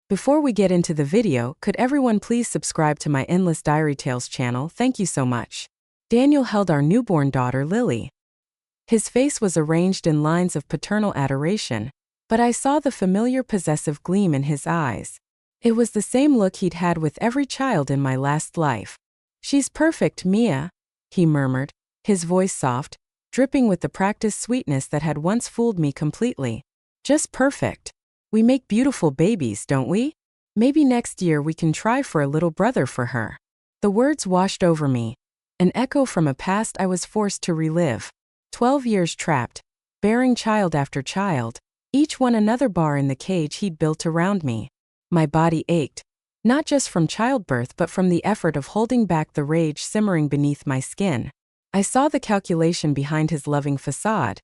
Before we get into the video, could everyone please subscribe to my Endless Diary Tales channel? Thank you so much. Daniel held our newborn daughter, Lily. His face was arranged in lines of paternal adoration, but I saw the familiar possessive gleam in his eyes. It was the same look he'd had with every child in my last life. "She's perfect, Mia," he murmured, his voice soft, dripping with the practiced sweetness that had once fooled me completely. "Just perfect. We make beautiful babies, don't we? Maybe next year we can try for a little brother for her." The words washed over me, an echo from a past I was forced to relive. 12 years trapped, bearing child after child, each one another bar in the cage he'd built around me. My body ached, not just from childbirth but from the effort of holding back the rage simmering beneath my skin. I saw the calculation behind his loving facade,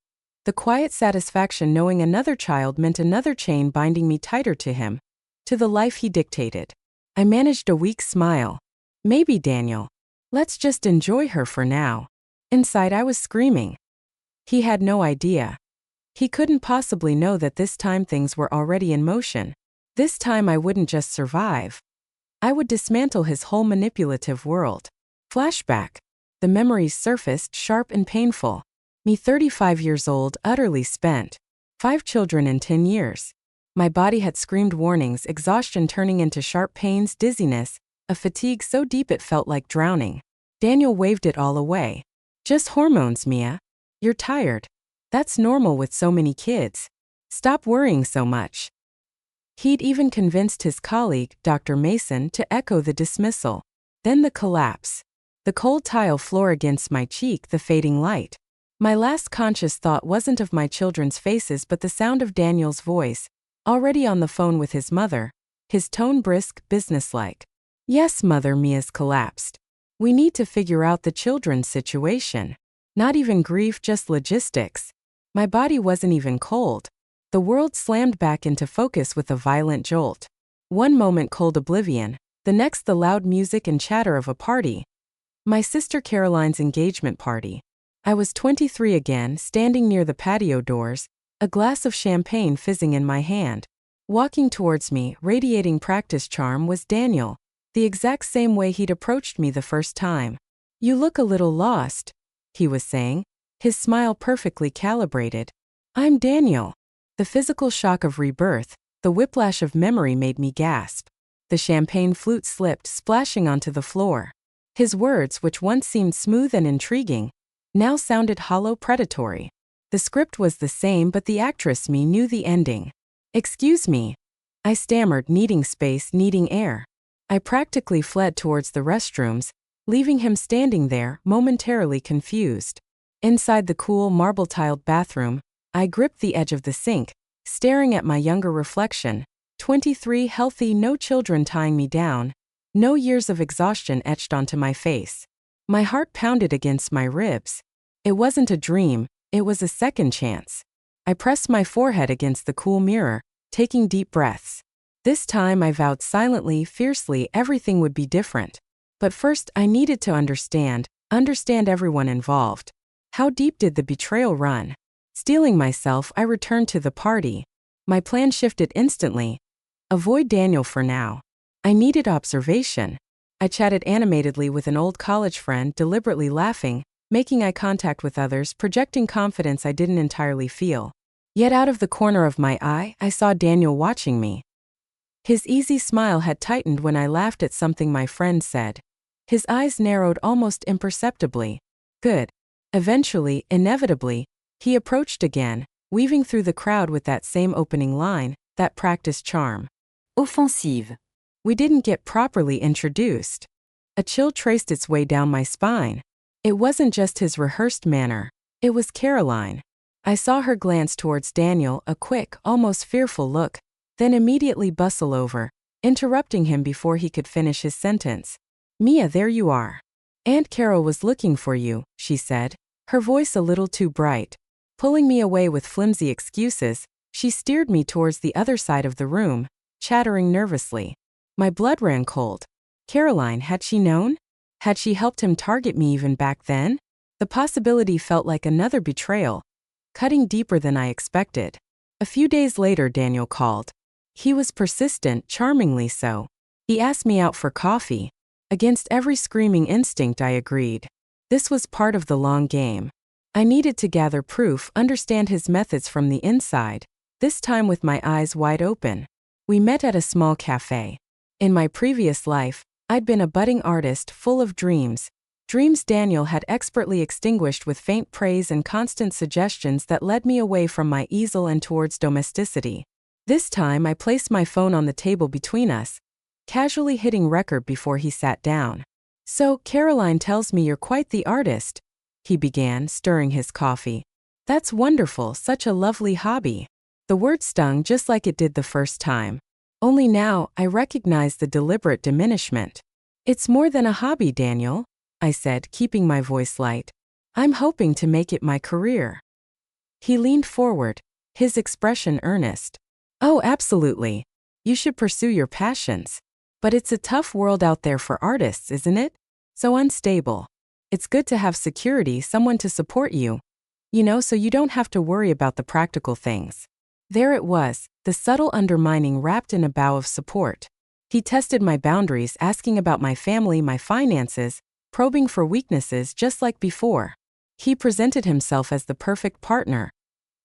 the quiet satisfaction knowing another child meant another chain binding me tighter to him, to the life he dictated. I managed a weak smile. "Maybe, Daniel. Let's just enjoy her for now." Inside I was screaming. He had no idea. He couldn't possibly know that this time things were already in motion. This time I wouldn't just survive. I would dismantle his whole manipulative world. Flashback. The memories surfaced, sharp and painful. Me 35 years old, utterly spent. 5 children in 10 years. My body had screamed warnings, exhaustion turning into sharp pains, dizziness, a fatigue so deep it felt like drowning. Daniel waved it all away. "Just hormones, Mia. You're tired. That's normal with so many kids. Stop worrying so much." He'd even convinced his colleague, Dr. Mason, to echo the dismissal. Then the collapse. The cold tile floor against my cheek, the fading light. My last conscious thought wasn't of my children's faces but the sound of Daniel's voice, already on the phone with his mother, his tone brisk, businesslike. "Yes, Mother," Mia's collapsed. "We need to figure out the children's situation. Not even grief, just logistics." My body wasn't even cold. The world slammed back into focus with a violent jolt. One moment cold oblivion, the next the loud music and chatter of a party. My sister Caroline's engagement party. I was 23 again, standing near the patio doors, a glass of champagne fizzing in my hand. Walking towards me, radiating practice charm, was Daniel, the exact same way he'd approached me the first time. "You look a little lost," he was saying, his smile perfectly calibrated. "I'm Daniel." The physical shock of rebirth, the whiplash of memory made me gasp. The champagne flute slipped, splashing onto the floor. His words, which once seemed smooth and intriguing, now sounded hollow, predatory. The script was the same but the actress me knew the ending. "Excuse me," I stammered, needing space, needing air. I practically fled towards the restrooms, leaving him standing there, momentarily confused. Inside the cool, marble-tiled bathroom, I gripped the edge of the sink, staring at my younger reflection, 23, healthy, no children tying me down, no years of exhaustion etched onto my face. My heart pounded against my ribs. It wasn't a dream, it was a second chance. I pressed my forehead against the cool mirror, taking deep breaths. This time I vowed silently, fiercely, everything would be different. But first I needed to understand everyone involved. How deep did the betrayal run? Steeling myself, I returned to the party. My plan shifted instantly. Avoid Daniel for now. I needed observation. I chatted animatedly with an old college friend, deliberately laughing, making eye contact with others, projecting confidence I didn't entirely feel. Yet out of the corner of my eye, I saw Daniel watching me. His easy smile had tightened when I laughed at something my friend said. His eyes narrowed almost imperceptibly. Good. Eventually, inevitably, he approached again, weaving through the crowd with that same opening line, that practiced charm. Offensive. We didn't get properly introduced. A chill traced its way down my spine. It wasn't just his rehearsed manner. It was Caroline. I saw her glance towards Daniel, a quick, almost fearful look, then immediately bustle over, interrupting him before he could finish his sentence. "Mia, there you are. Aunt Carol was looking for you," she said, her voice a little too bright. Pulling me away with flimsy excuses, she steered me towards the other side of the room, chattering nervously. My blood ran cold. Caroline, had she known? Had she helped him target me even back then? The possibility felt like another betrayal, cutting deeper than I expected. A few days later, Daniel called. He was persistent, charmingly so. He asked me out for coffee. Against every screaming instinct, I agreed. This was part of the long game. I needed to gather proof, understand his methods from the inside, this time with my eyes wide open. We met at a small cafe. In my previous life, I'd been a budding artist full of dreams. Dreams Daniel had expertly extinguished with faint praise and constant suggestions that led me away from my easel and towards domesticity. This time I placed my phone on the table between us, casually hitting record before he sat down. "So, Caroline tells me you're quite the artist," he began, stirring his coffee. "That's wonderful, such a lovely hobby." The word stung just like it did the first time. Only now, I recognize the deliberate diminishment. "It's more than a hobby, Daniel," I said, keeping my voice light. "I'm hoping to make it my career." He leaned forward, his expression earnest. "Oh, absolutely. You should pursue your passions. But it's a tough world out there for artists, isn't it? So unstable. It's good to have security, someone to support you. So you don't have to worry about the practical things." There it was, the subtle undermining wrapped in a bow of support. He tested my boundaries, asking about my family, my finances, probing for weaknesses just like before. He presented himself as the perfect partner.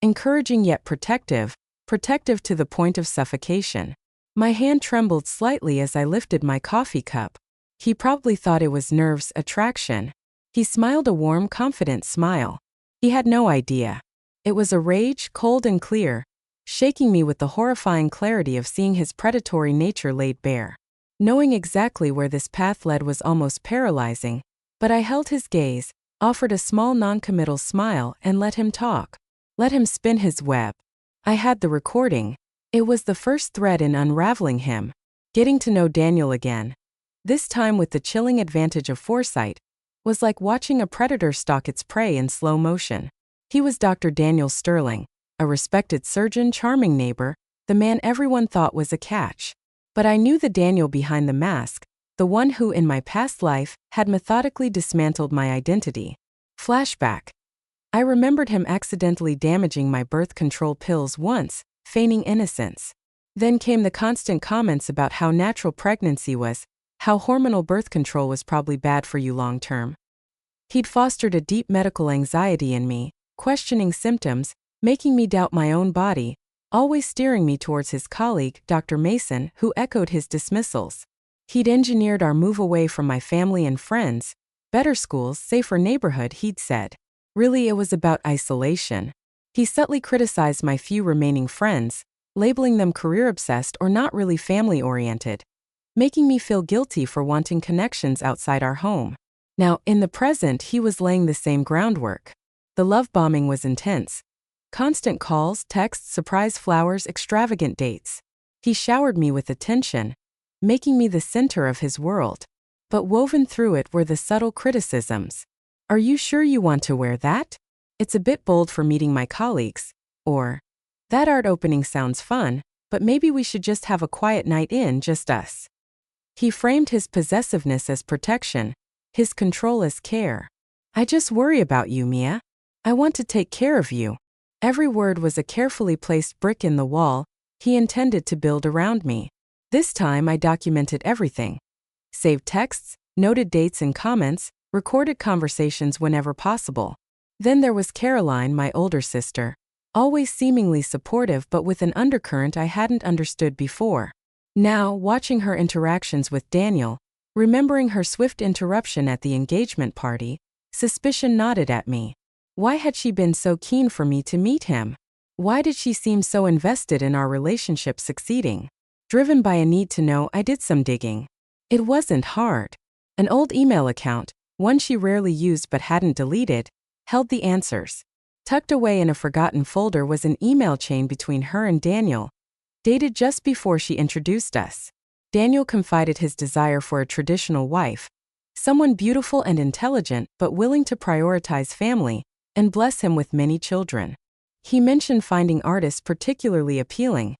Encouraging yet protective to the point of suffocation. My hand trembled slightly as I lifted my coffee cup. He probably thought it was nerves, attraction. He smiled a warm, confident smile. He had no idea. It was a rage, cold and clear, shaking me with the horrifying clarity of seeing his predatory nature laid bare. Knowing exactly where this path led was almost paralyzing, but I held his gaze, offered a small non-committal smile, and let him talk. Let him spin his web. I had the recording. It was the first thread in unraveling him, getting to know Daniel again. This time with the chilling advantage of foresight, was like watching a predator stalk its prey in slow motion. He was Dr. Daniel Sterling, a respected surgeon, charming neighbor, the man everyone thought was a catch. But I knew the Daniel behind the mask, the one who in my past life had methodically dismantled my identity. Flashback. I remembered him accidentally damaging my birth control pills once, feigning innocence. Then came the constant comments about how natural pregnancy was, how hormonal birth control was probably bad for you long term. He'd fostered a deep medical anxiety in me, questioning symptoms, making me doubt my own body, always steering me towards his colleague, Dr. Mason, who echoed his dismissals. He'd engineered our move away from my family and friends, better schools, safer neighborhood, he'd said. Really, it was about isolation. He subtly criticized my few remaining friends, labeling them career-obsessed or not really family-oriented, making me feel guilty for wanting connections outside our home. Now, in the present, he was laying the same groundwork. The love bombing was intense. Constant calls, texts, surprise flowers, extravagant dates. He showered me with attention, making me the center of his world. But woven through it were the subtle criticisms. "Are you sure you want to wear that? It's a bit bold for meeting my colleagues." Or, "That art opening sounds fun, but maybe we should just have a quiet night in, just us." He framed his possessiveness as protection, his control as care. "I just worry about you, Mia. I want to take care of you." Every word was a carefully placed brick in the wall he intended to build around me. This time I documented everything. Saved texts, noted dates and comments, recorded conversations whenever possible. Then there was Caroline, my older sister, always seemingly supportive but with an undercurrent I hadn't understood before. Now, watching her interactions with Daniel, remembering her swift interruption at the engagement party, suspicion nodded at me. Why had she been so keen for me to meet him? Why did she seem so invested in our relationship succeeding? Driven by a need to know, I did some digging. It wasn't hard. An old email account, one she rarely used but hadn't deleted, held the answers. Tucked away in a forgotten folder was an email chain between her and Daniel, dated just before she introduced us. Daniel confided his desire for a traditional wife, someone beautiful and intelligent but willing to prioritize family and bless him with many children. He mentioned finding artists particularly appealing,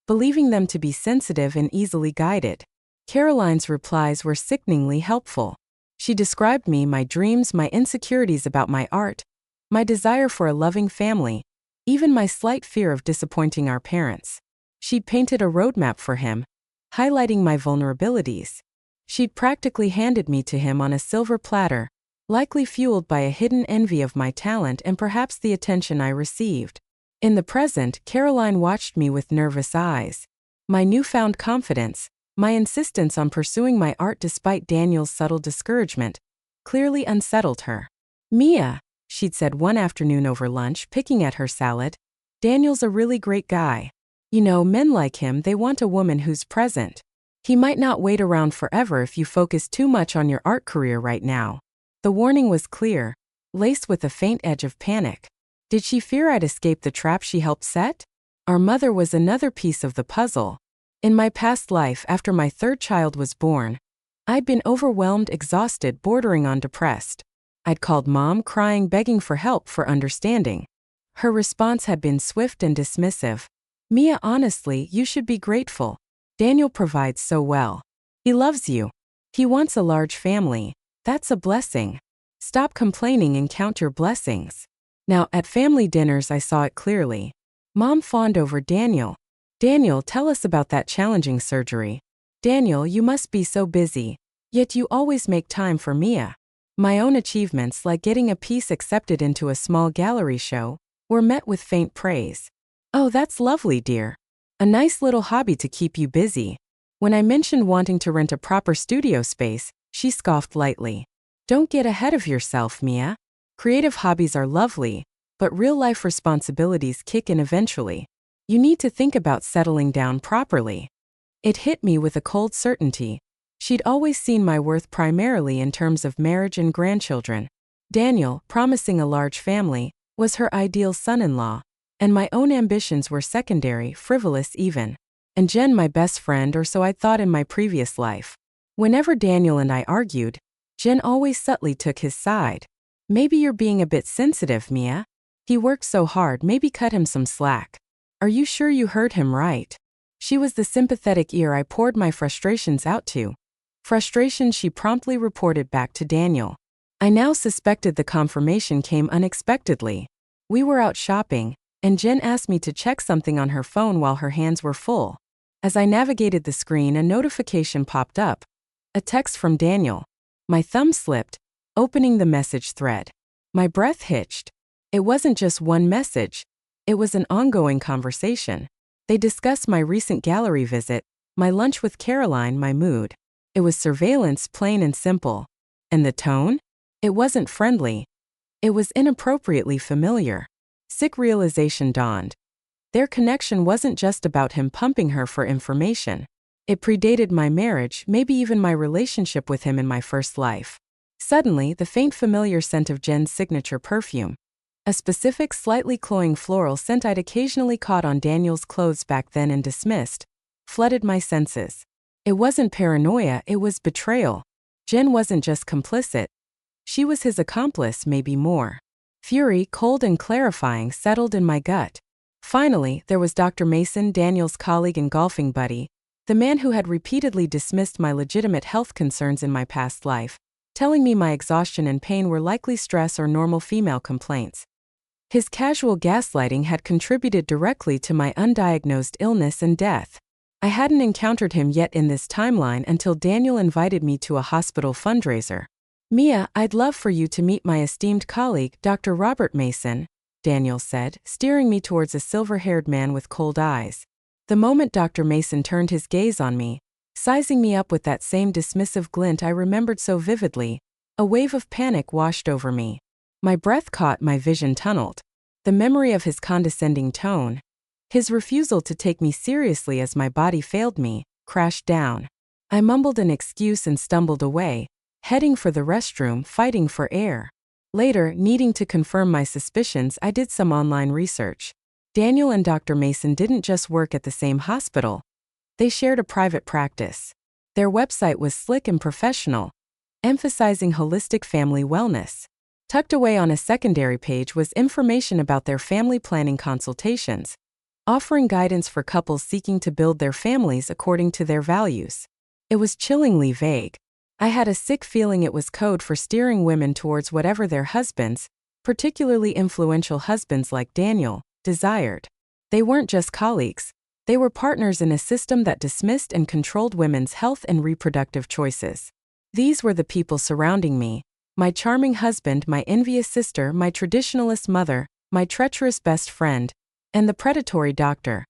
believing them to be sensitive and easily guided. Caroline's replies were sickeningly helpful. She described me, my dreams, my insecurities about my art, my desire for a loving family, even my slight fear of disappointing our parents. She'd painted a roadmap for him, highlighting my vulnerabilities. She'd practically handed me to him on a silver platter, likely fueled by a hidden envy of my talent and perhaps the attention I received. In the present, Caroline watched me with nervous eyes. My newfound confidence, my insistence on pursuing my art despite Daniel's subtle discouragement, clearly unsettled her. "Mia," she'd said one afternoon over lunch, picking at her salad, "Daniel's a really great guy. You know, men like him, they want a woman who's present. He might not wait around forever if you focus too much on your art career right now." The warning was clear, laced with a faint edge of panic. Did she fear I'd escape the trap she helped set? Our mother was another piece of the puzzle. In my past life, after my third child was born, I'd been overwhelmed, exhausted, bordering on depressed. I'd called Mom, crying, begging for help, for understanding. Her response had been swift and dismissive. "Mia, honestly, you should be grateful. Daniel provides so well. He loves you. He wants a large family. That's a blessing. Stop complaining and count your blessings." Now, at family dinners, I saw it clearly. Mom fawned over Daniel. "Daniel, tell us about that challenging surgery. Daniel, you must be so busy. Yet you always make time for Mia." My own achievements, like getting a piece accepted into a small gallery show, were met with faint praise. "Oh, that's lovely, dear. A nice little hobby to keep you busy." When I mentioned wanting to rent a proper studio space, she scoffed lightly. "Don't get ahead of yourself, Mia. Creative hobbies are lovely, but real-life responsibilities kick in eventually. You need to think about settling down properly." It hit me with a cold certainty. She'd always seen my worth primarily in terms of marriage and grandchildren. Daniel, promising a large family, was her ideal son-in-law, and my own ambitions were secondary, frivolous even. And Jen, my best friend, or so I'd thought in my previous life. Whenever Daniel and I argued, Jen always subtly took his side. "Maybe you're being a bit sensitive, Mia. He works so hard, maybe cut him some slack. Are you sure you heard him right?" She was the sympathetic ear I poured my frustrations out to. Frustrations she promptly reported back to Daniel. I now suspected the confirmation came unexpectedly. We were out shopping, and Jen asked me to check something on her phone while her hands were full. As I navigated the screen, a notification popped up. A text from Daniel. My thumb slipped, opening the message thread. My breath hitched. It wasn't just one message. It was an ongoing conversation. They discussed my recent gallery visit, my lunch with Caroline, my mood. It was surveillance, plain and simple. And the tone? It wasn't friendly. It was inappropriately familiar. Sick realization dawned. Their connection wasn't just about him pumping her for information. It predated my marriage, maybe even my relationship with him in my first life. Suddenly, the faint familiar scent of Jen's signature perfume, a specific slightly cloying floral scent I'd occasionally caught on Daniel's clothes back then and dismissed, flooded my senses. It wasn't paranoia, it was betrayal. Jen wasn't just complicit. She was his accomplice, maybe more. Fury, cold and clarifying, settled in my gut. Finally, there was Dr. Mason, Daniel's colleague and golfing buddy, the man who had repeatedly dismissed my legitimate health concerns in my past life, telling me my exhaustion and pain were likely stress or normal female complaints. His casual gaslighting had contributed directly to my undiagnosed illness and death. I hadn't encountered him yet in this timeline until Daniel invited me to a hospital fundraiser. "Mia, I'd love for you to meet my esteemed colleague, Dr. Robert Mason," Daniel said, steering me towards a silver-haired man with cold eyes. The moment Dr. Mason turned his gaze on me, sizing me up with that same dismissive glint I remembered so vividly, a wave of panic washed over me. My breath caught, my vision tunneled. The memory of his condescending tone, his refusal to take me seriously as my body failed me, crashed down. I mumbled an excuse and stumbled away, heading for the restroom, fighting for air. Later, needing to confirm my suspicions, I did some online research. Daniel and Dr. Mason didn't just work at the same hospital. They shared a private practice. Their website was slick and professional, emphasizing holistic family wellness. Tucked away on a secondary page was information about their family planning consultations, offering guidance for couples seeking to build their families according to their values. It was chillingly vague. I had a sick feeling it was code for steering women towards whatever their husbands, particularly influential husbands like Daniel, desired. They weren't just colleagues. They were partners in a system that dismissed and controlled women's health and reproductive choices. These were the people surrounding me: my charming husband, my envious sister, my traditionalist mother, my treacherous best friend, and the predatory doctor.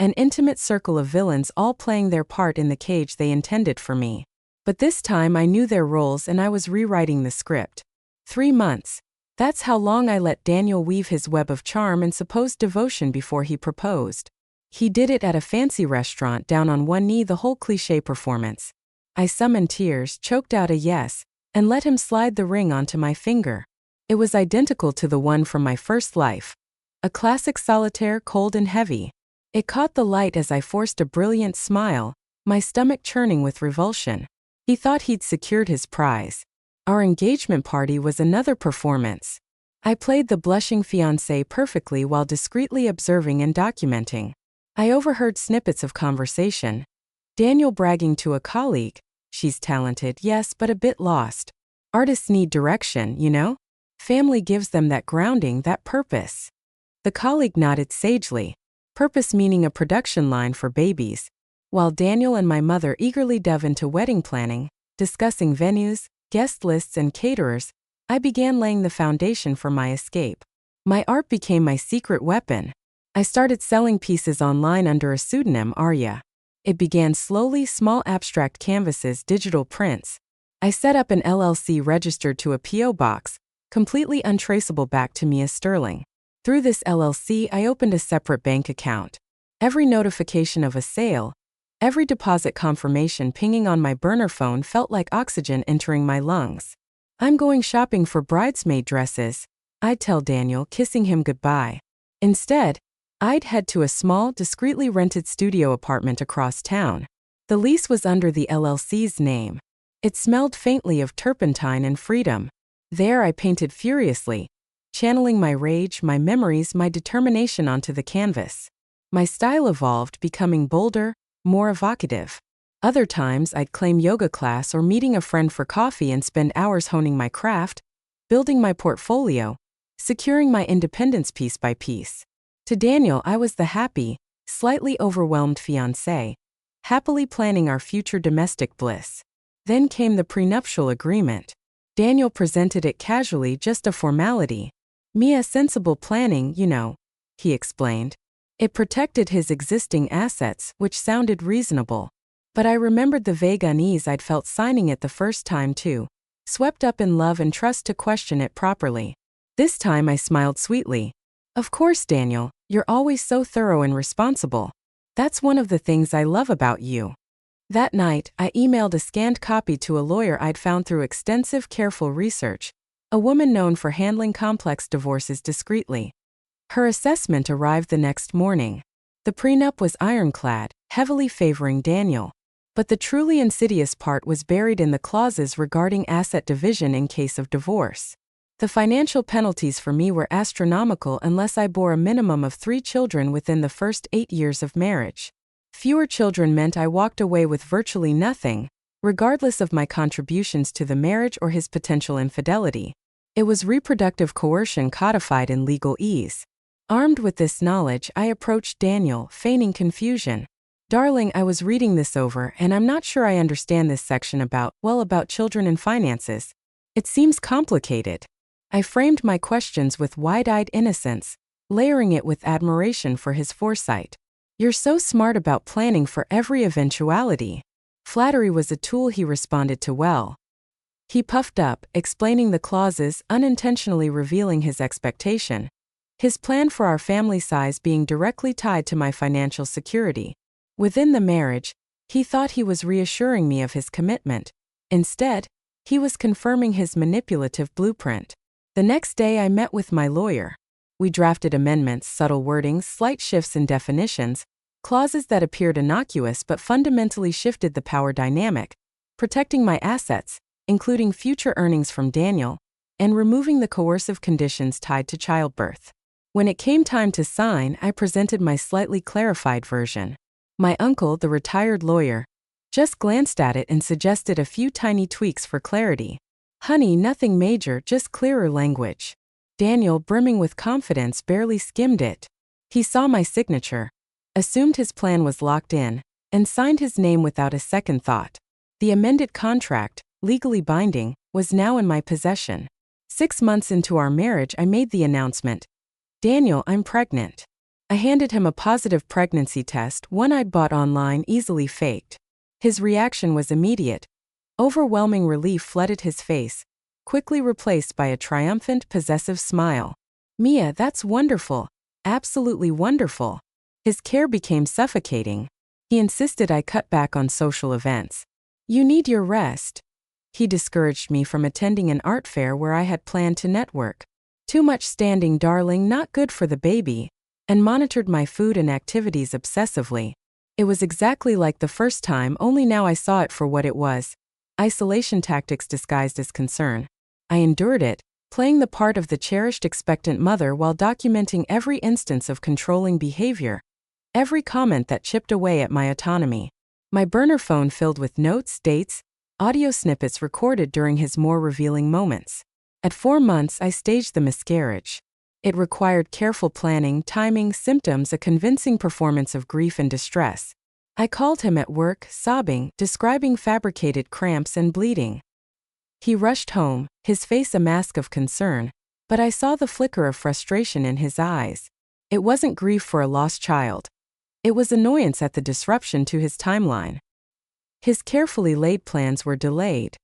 An intimate circle of villains, all playing their part in the cage they intended for me. But this time I knew their roles and I was rewriting the script. 3 months. That's how long I let Daniel weave his web of charm and supposed devotion before he proposed. He did it at a fancy restaurant, down on one knee, the whole cliché performance. I summoned tears, choked out a yes, and let him slide the ring onto my finger. It was identical to the one from my first life. A classic solitaire, cold and heavy. It caught the light as I forced a brilliant smile, my stomach churning with revulsion. He thought he'd secured his prize. Our engagement party was another performance. I played the blushing fiancé perfectly while discreetly observing and documenting. I overheard snippets of conversation. Daniel bragging to a colleague, "She's talented, yes, but a bit lost. Artists need direction, you know? Family gives them that grounding, that purpose." The colleague nodded sagely. Purpose meaning a production line for babies. While Daniel and my mother eagerly dove into wedding planning, discussing venues, guest lists, and caterers, I began laying the foundation for my escape. My art became my secret weapon. I started selling pieces online under a pseudonym, Arya. It began slowly: small abstract canvases, digital prints. I set up an LLC registered to a P.O. box, completely untraceable back to Mia Sterling. Through this LLC, I opened a separate bank account. Every notification of a sale, every deposit confirmation pinging on my burner phone felt like oxygen entering my lungs. "I'm going shopping for bridesmaid dresses," I'd tell Daniel, kissing him goodbye. Instead, I'd head to a small, discreetly rented studio apartment across town. The lease was under the LLC's name. It smelled faintly of turpentine and freedom. There I painted furiously, channeling my rage, my memories, my determination onto the canvas. My style evolved, becoming bolder, more evocative. Other times I'd claim yoga class or meeting a friend for coffee and spend hours honing my craft, building my portfolio, securing my independence piece by piece. To Daniel, I was the happy, slightly overwhelmed fiancé, happily planning our future domestic bliss. Then came the prenuptial agreement. Daniel presented it casually, just a formality. "Mia, sensible planning, you know," he explained. It protected his existing assets, which sounded reasonable. But I remembered the vague unease I'd felt signing it the first time too, swept up in love and trust to question it properly. This time I smiled sweetly. "Of course, Daniel, you're always so thorough and responsible. That's one of the things I love about you." That night, I emailed a scanned copy to a lawyer I'd found through extensive, careful research, a woman known for handling complex divorces discreetly. Her assessment arrived the next morning. The prenup was ironclad, heavily favoring Daniel. But the truly insidious part was buried in the clauses regarding asset division in case of divorce. The financial penalties for me were astronomical unless I bore a minimum of 3 children within the first 8 years of marriage. Fewer children meant I walked away with virtually nothing, regardless of my contributions to the marriage or his potential infidelity. It was reproductive coercion codified in legalese. Armed with this knowledge, I approached Daniel, feigning confusion. "Darling, I was reading this over, and I'm not sure I understand this section about children and finances. It seems complicated." I framed my questions with wide-eyed innocence, layering it with admiration for his foresight. "You're so smart about planning for every eventuality." Flattery was a tool he responded to well. He puffed up, explaining the clauses, unintentionally revealing his expectation. His plan for our family size being directly tied to my financial security. Within the marriage, he thought he was reassuring me of his commitment. Instead, he was confirming his manipulative blueprint. The next day I met with my lawyer. We drafted amendments, subtle wordings, slight shifts in definitions, clauses that appeared innocuous but fundamentally shifted the power dynamic, protecting my assets, including future earnings from Daniel, and removing the coercive conditions tied to childbirth. When it came time to sign, I presented my slightly clarified version. My uncle, the retired lawyer, just glanced at it and suggested a few tiny tweaks for clarity. "Honey, nothing major, just clearer language." Daniel, brimming with confidence, barely skimmed it. He saw my signature, assumed his plan was locked in, and signed his name without a second thought. The amended contract, legally binding, was now in my possession. 6 months into our marriage, I made the announcement, "Daniel, I'm pregnant." I handed him a positive pregnancy test, one I'd bought online, easily faked. His reaction was immediate. Overwhelming relief flooded his face, quickly replaced by a triumphant, possessive smile. "Mia, that's wonderful. Absolutely wonderful." His care became suffocating. He insisted I cut back on social events. "You need your rest." He discouraged me from attending an art fair where I had planned to network. "Too much standing, darling, not good for the baby," and monitored my food and activities obsessively. It was exactly like the first time, only now I saw it for what it was: isolation tactics disguised as concern. I endured it, playing the part of the cherished expectant mother while documenting every instance of controlling behavior, every comment that chipped away at my autonomy. My burner phone filled with notes, dates, audio snippets recorded during his more revealing moments. At 4 months, I staged the miscarriage. It required careful planning, timing, symptoms, a convincing performance of grief and distress. I called him at work, sobbing, describing fabricated cramps and bleeding. He rushed home, his face a mask of concern, but I saw the flicker of frustration in his eyes. It wasn't grief for a lost child. It was annoyance at the disruption to his timeline. His carefully laid plans were delayed.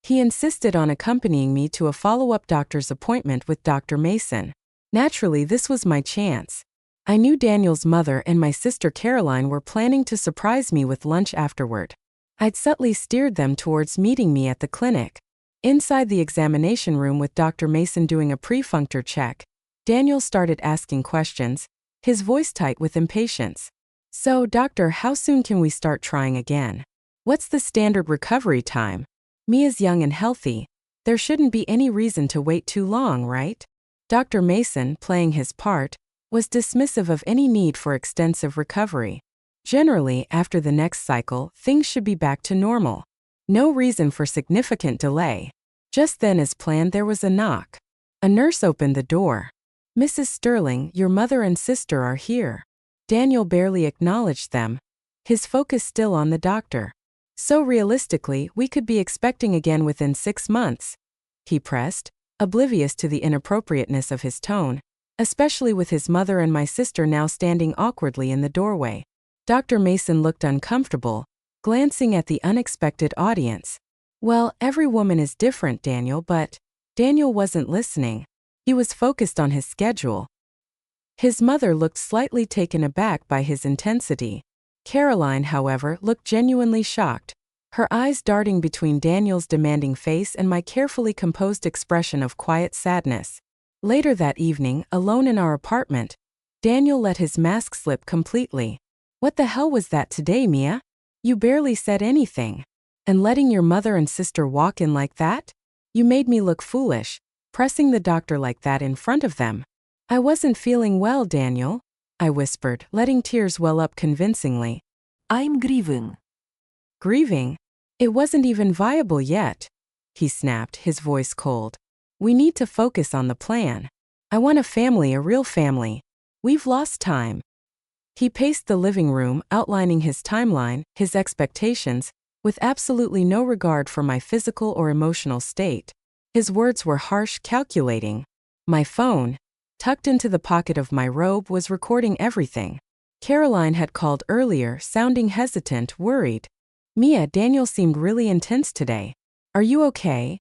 He insisted on accompanying me to a follow-up doctor's appointment with Dr. Mason. Naturally, this was my chance. I knew Daniel's mother and my sister Caroline were planning to surprise me with lunch afterward. I'd subtly steered them towards meeting me at the clinic. Inside the examination room with Dr. Mason doing a pre-functor check, Daniel started asking questions, his voice tight with impatience. "So, doctor, how soon can we start trying again? What's the standard recovery time? Mia's young and healthy. There shouldn't be any reason to wait too long, right?" Dr. Mason, playing his part, was dismissive of any need for extensive recovery. Generally, after the next cycle, things should be back to normal. No reason for significant delay. Just then, as planned, there was a knock. A nurse opened the door. "Mrs. Sterling, your mother and sister are here." Daniel barely acknowledged them, his focus still on the doctor. "So realistically, we could be expecting again within 6 months," he pressed, oblivious to the inappropriateness of his tone, especially with his mother and my sister now standing awkwardly in the doorway. Dr. Mason looked uncomfortable, glancing at the unexpected audience. "Well, every woman is different, Daniel," but Daniel wasn't listening. He was focused on his schedule. His mother looked slightly taken aback by his intensity. Caroline, however, looked genuinely shocked, her eyes darting between Daniel's demanding face and my carefully composed expression of quiet sadness. Later that evening, alone in our apartment, Daniel let his mask slip completely. "What the hell was that today, Mia? You barely said anything. And letting your mother and sister walk in like that? You made me look foolish, pressing the doctor like that in front of them." "I wasn't feeling well, Daniel," I whispered, letting tears well up convincingly. "I'm grieving." "Grieving? It wasn't even viable yet," he snapped, his voice cold. "We need to focus on the plan. I want a family, a real family. We've lost time." He paced the living room, outlining his timeline, his expectations, with absolutely no regard for my physical or emotional state. His words were harsh, calculating. My phone, tucked into the pocket of my robe, was recording everything. Caroline had called earlier, sounding hesitant, worried. "Mia, Daniel seemed really intense today. Are you okay?"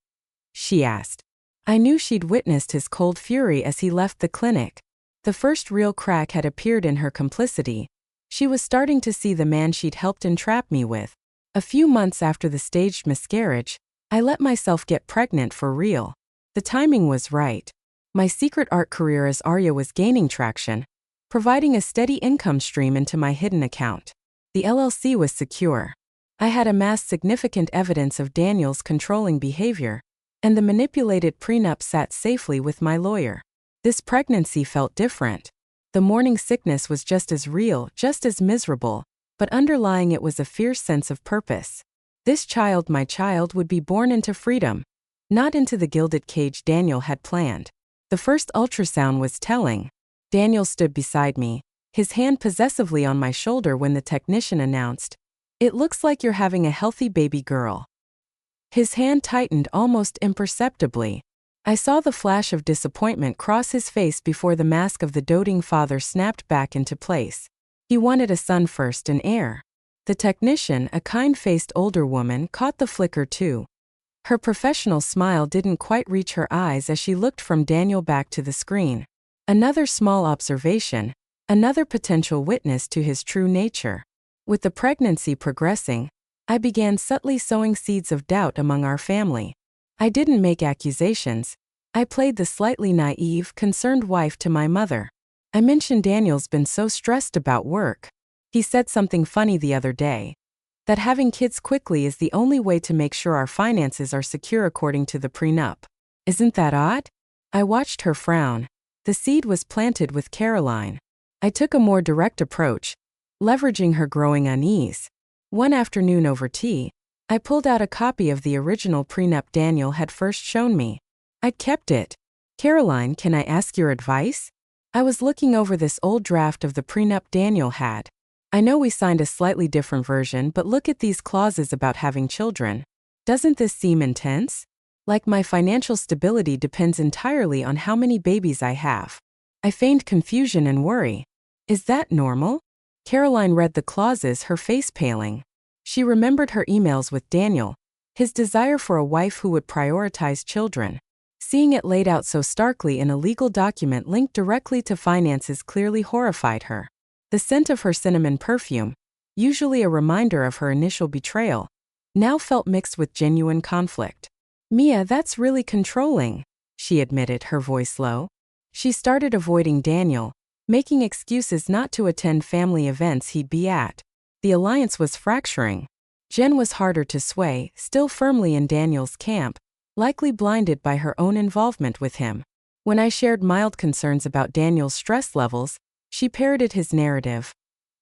she asked. I knew she'd witnessed his cold fury as he left the clinic. The first real crack had appeared in her complicity. She was starting to see the man she'd helped entrap me with. A few months after the staged miscarriage, I let myself get pregnant for real. The timing was right. My secret art career as Arya was gaining traction, providing a steady income stream into my hidden account. The LLC was secure. I had amassed significant evidence of Daniel's controlling behavior, and the manipulated prenup sat safely with my lawyer. This pregnancy felt different. The morning sickness was just as real, just as miserable, but underlying it was a fierce sense of purpose. This child, my child, would be born into freedom, not into the gilded cage Daniel had planned. The first ultrasound was telling. Daniel stood beside me, his hand possessively on my shoulder when the technician announced, "It looks like you're having a healthy baby girl." His hand tightened almost imperceptibly. I saw the flash of disappointment cross his face before the mask of the doting father snapped back into place. He wanted a son first, an heir. The technician, a kind-faced older woman, caught the flicker too. Her professional smile didn't quite reach her eyes as she looked from Daniel back to the screen. Another small observation, another potential witness to his true nature. With the pregnancy progressing, I began subtly sowing seeds of doubt among our family. I didn't make accusations. I played the slightly naive, concerned wife to my mother. I mentioned Daniel's been so stressed about work. He said something funny the other day. That having kids quickly is the only way to make sure our finances are secure according to the prenup. Isn't that odd? I watched her frown. The seed was planted with Caroline. I took a more direct approach, leveraging her growing unease. One afternoon over tea, I pulled out a copy of the original prenup Daniel had first shown me. I'd kept it. "Caroline, can I ask your advice? I was looking over this old draft of the prenup Daniel had. I know we signed a slightly different version, but look at these clauses about having children. Doesn't this seem intense? Like my financial stability depends entirely on how many babies I have." I feigned confusion and worry. "Is that normal?" Caroline read the clauses, her face paling. She remembered her emails with Daniel, his desire for a wife who would prioritize children. Seeing it laid out so starkly in a legal document linked directly to finances clearly horrified her. The scent of her cinnamon perfume, usually a reminder of her initial betrayal, now felt mixed with genuine conflict. "Mia, that's really controlling," she admitted, her voice low. She started avoiding Daniel, making excuses not to attend family events he'd be at. The alliance was fracturing. Jen was harder to sway, still firmly in Daniel's camp, likely blinded by her own involvement with him. When I shared mild concerns about Daniel's stress levels, she parroted his narrative.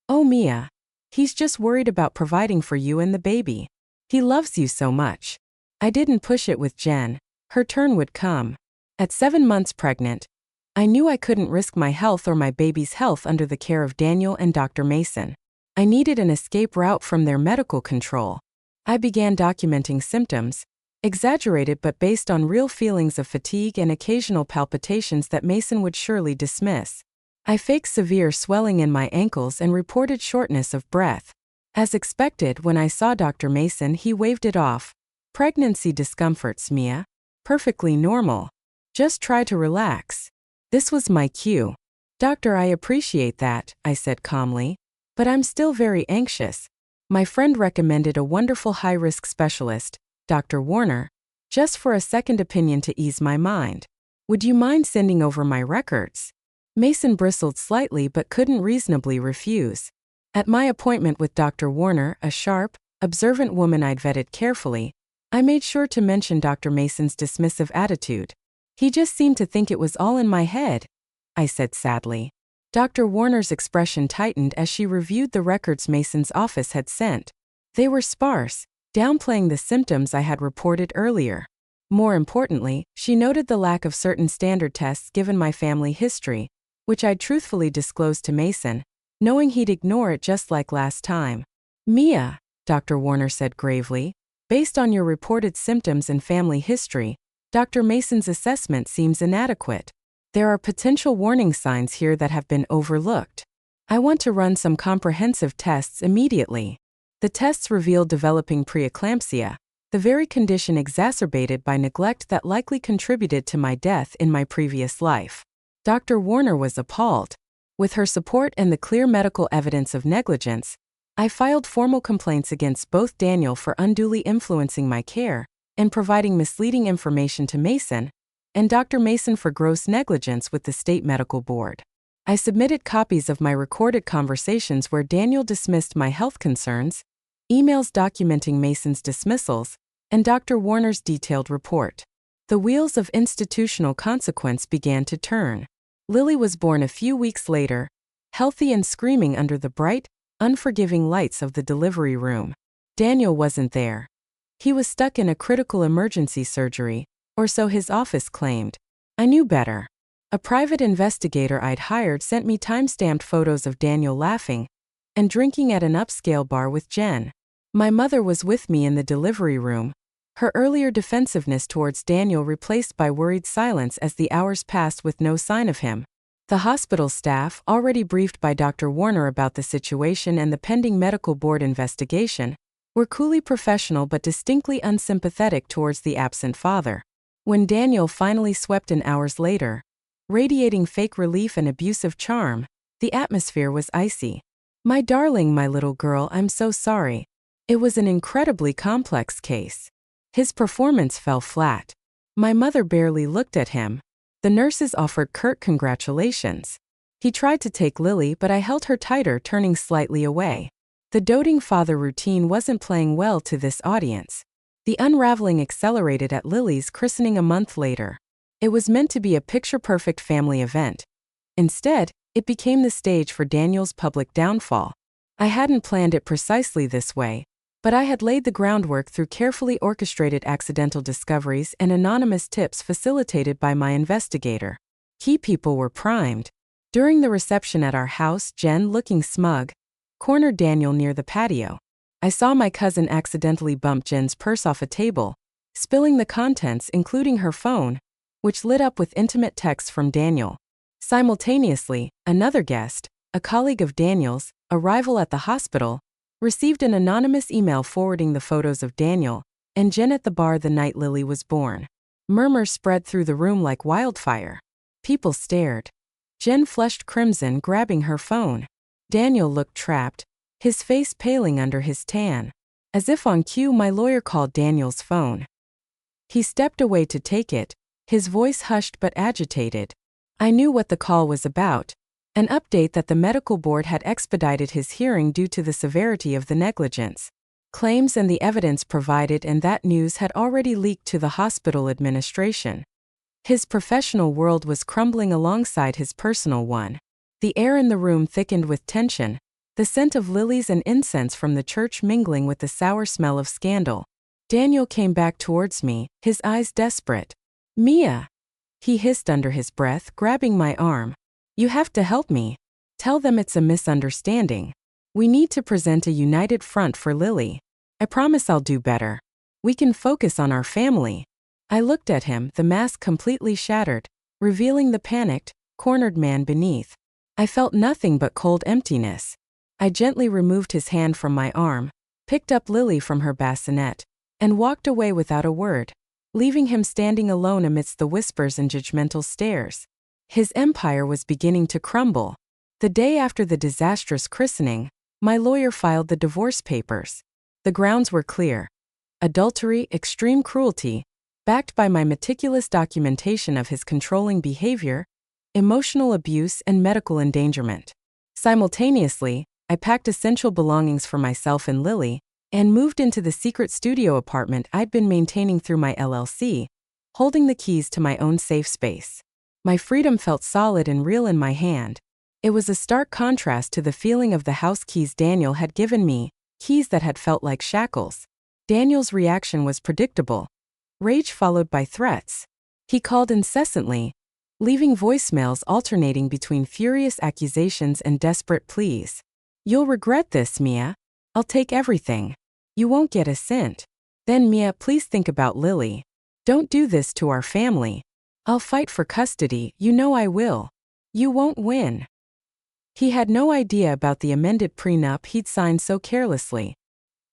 "Oh, Mia, he's just worried about providing for you and the baby. He loves you so much." I didn't push it with Jen. Her turn would come. At 7 months pregnant, I knew I couldn't risk my health or my baby's health under the care of Daniel and Dr. Mason. I needed an escape route from their medical control. I began documenting symptoms, exaggerated but based on real feelings of fatigue and occasional palpitations that Mason would surely dismiss. I faked severe swelling in my ankles and reported shortness of breath. As expected, when I saw Dr. Mason, he waved it off. "Pregnancy discomforts, Mia. Perfectly normal. Just try to relax." This was my cue. "Doctor, I appreciate that," I said calmly. "But I'm still very anxious. My friend recommended a wonderful high-risk specialist, Dr. Warner, just for a second opinion to ease my mind. Would you mind sending over my records?" Mason bristled slightly but couldn't reasonably refuse. At my appointment with Dr. Warner, a sharp, observant woman I'd vetted carefully, I made sure to mention Dr. Mason's dismissive attitude. "He just seemed to think it was all in my head," I said sadly. Dr. Warner's expression tightened as she reviewed the records Mason's office had sent. They were sparse, downplaying the symptoms I had reported earlier. More importantly, she noted the lack of certain standard tests given my family history, which I'd truthfully disclosed to Mason, knowing he'd ignore it just like last time. "Mia," Dr. Warner said gravely, "based on your reported symptoms and family history, Dr. Mason's assessment seems inadequate. There are potential warning signs here that have been overlooked. I want to run some comprehensive tests immediately." The tests revealed developing preeclampsia, the very condition exacerbated by neglect that likely contributed to my death in my previous life. Dr. Warner was appalled. With her support and the clear medical evidence of negligence, I filed formal complaints against both Daniel for unduly influencing my care and providing misleading information to Mason, and Dr. Mason for gross negligence with the state medical board. I submitted copies of my recorded conversations where Daniel dismissed my health concerns, emails documenting Mason's dismissals, and Dr. Warner's detailed report. The wheels of institutional consequence began to turn. Lily was born a few weeks later, healthy and screaming under the bright, unforgiving lights of the delivery room. Daniel wasn't there. He was stuck in a critical emergency surgery, or so his office claimed. I knew better. A private investigator I'd hired sent me time-stamped photos of Daniel laughing and drinking at an upscale bar with Jen. My mother was with me in the delivery room, her earlier defensiveness towards Daniel replaced by worried silence as the hours passed with no sign of him. The hospital staff, already briefed by Dr. Warner about the situation and the pending medical board investigation, were coolly professional but distinctly unsympathetic towards the absent father. When Daniel finally swept in hours later, radiating fake relief and abusive charm, the atmosphere was icy. "My darling, my little girl, I'm so sorry. It was an incredibly complex case." His performance fell flat. My mother barely looked at him. The nurses offered curt congratulations. He tried to take Lily, but I held her tighter, turning slightly away. The doting father routine wasn't playing well to this audience. The unraveling accelerated at Lily's christening a month later. It was meant to be a picture-perfect family event. Instead, it became the stage for Daniel's public downfall. I hadn't planned it precisely this way, but I had laid the groundwork through carefully orchestrated accidental discoveries and anonymous tips facilitated by my investigator. Key people were primed. During the reception at our house, Jen, looking smug, cornered Daniel near the patio. I saw my cousin accidentally bump Jen's purse off a table, spilling the contents including her phone, which lit up with intimate texts from Daniel. Simultaneously, another guest, a colleague of Daniel's, a rival at the hospital, received an anonymous email forwarding the photos of Daniel and Jen at the bar the night Lily was born. Murmurs spread through the room like wildfire. People stared. Jen flushed crimson, grabbing her phone. Daniel looked trapped, his face paling under his tan. As if on cue, my lawyer called Daniel's phone. He stepped away to take it, his voice hushed but agitated. I knew what the call was about. An update that the medical board had expedited his hearing due to the severity of the negligence. Claims and the evidence provided, and that news had already leaked to the hospital administration. His professional world was crumbling alongside his personal one. The air in the room thickened with tension, the scent of lilies and incense from the church mingling with the sour smell of scandal. Daniel came back towards me, his eyes desperate. "Mia," he hissed under his breath, grabbing my arm. "You have to help me. Tell them it's a misunderstanding. We need to present a united front for Lily. I promise I'll do better. We can focus on our family." I looked at him, the mask completely shattered, revealing the panicked, cornered man beneath. I felt nothing but cold emptiness. I gently removed his hand from my arm, picked up Lily from her bassinet, and walked away without a word, leaving him standing alone amidst the whispers and judgmental stares. His empire was beginning to crumble. The day after the disastrous christening, my lawyer filed the divorce papers. The grounds were clear. Adultery, extreme cruelty, backed by my meticulous documentation of his controlling behavior, emotional abuse, and medical endangerment. Simultaneously, I packed essential belongings for myself and Lily, and moved into the secret studio apartment I'd been maintaining through my LLC, holding the keys to my own safe space. My freedom felt solid and real in my hand. It was a stark contrast to the feeling of the house keys Daniel had given me, keys that had felt like shackles. Daniel's reaction was predictable. Rage followed by threats. He called incessantly, leaving voicemails alternating between furious accusations and desperate pleas. "You'll regret this, Mia. I'll take everything. You won't get a cent. Then, Mia, please think about Lily. Don't do this to our family. I'll fight for custody, you know I will. You won't win." He had no idea about the amended prenup he'd signed so carelessly.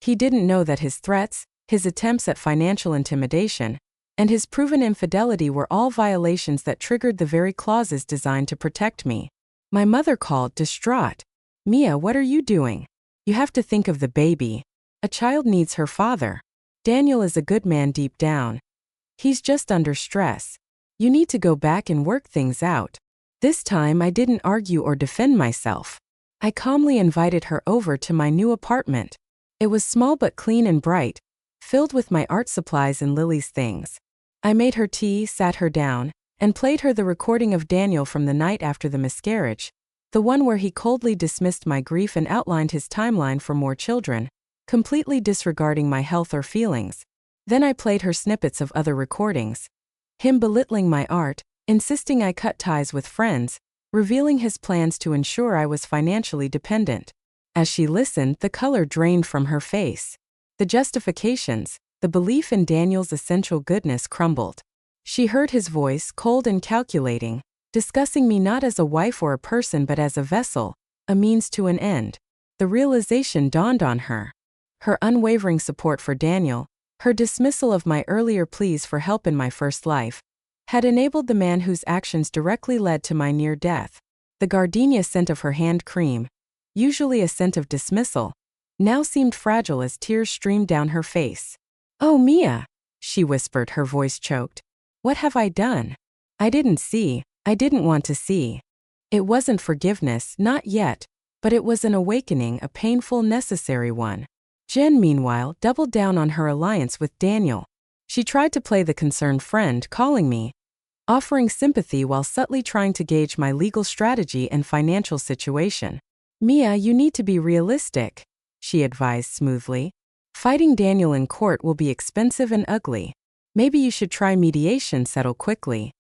He didn't know that his threats, his attempts at financial intimidation, and his proven infidelity were all violations that triggered the very clauses designed to protect me. My mother called, distraught. "Mia, what are you doing? You have to think of the baby. A child needs her father. Daniel is a good man deep down. He's just under stress. You need to go back and work things out." This time I didn't argue or defend myself. I calmly invited her over to my new apartment. It was small but clean and bright, filled with my art supplies and Lily's things. I made her tea, sat her down, and played her the recording of Daniel from the night after the miscarriage, the one where he coldly dismissed my grief and outlined his timeline for more children, completely disregarding my health or feelings. Then I played her snippets of other recordings. Him belittling my art, insisting I cut ties with friends, revealing his plans to ensure I was financially dependent. As she listened, the color drained from her face. The justifications, the belief in Daniel's essential goodness crumbled. She heard his voice, cold and calculating, discussing me not as a wife or a person but as a vessel, a means to an end. The realization dawned on her. Her unwavering support for Daniel, her dismissal of my earlier pleas for help in my first life, had enabled the man whose actions directly led to my near death. The gardenia scent of her hand cream, usually a scent of dismissal, now seemed fragile as tears streamed down her face. "Oh, Mia," she whispered, her voice choked. "What have I done? I didn't see, I didn't want to see." It wasn't forgiveness, not yet, but it was an awakening, a painful, necessary one. Jen, meanwhile, doubled down on her alliance with Daniel. She tried to play the concerned friend, calling me, offering sympathy while subtly trying to gauge my legal strategy and financial situation. "Mia, you need to be realistic," she advised smoothly. "Fighting Daniel in court will be expensive and ugly. Maybe you should try mediation, settle quickly.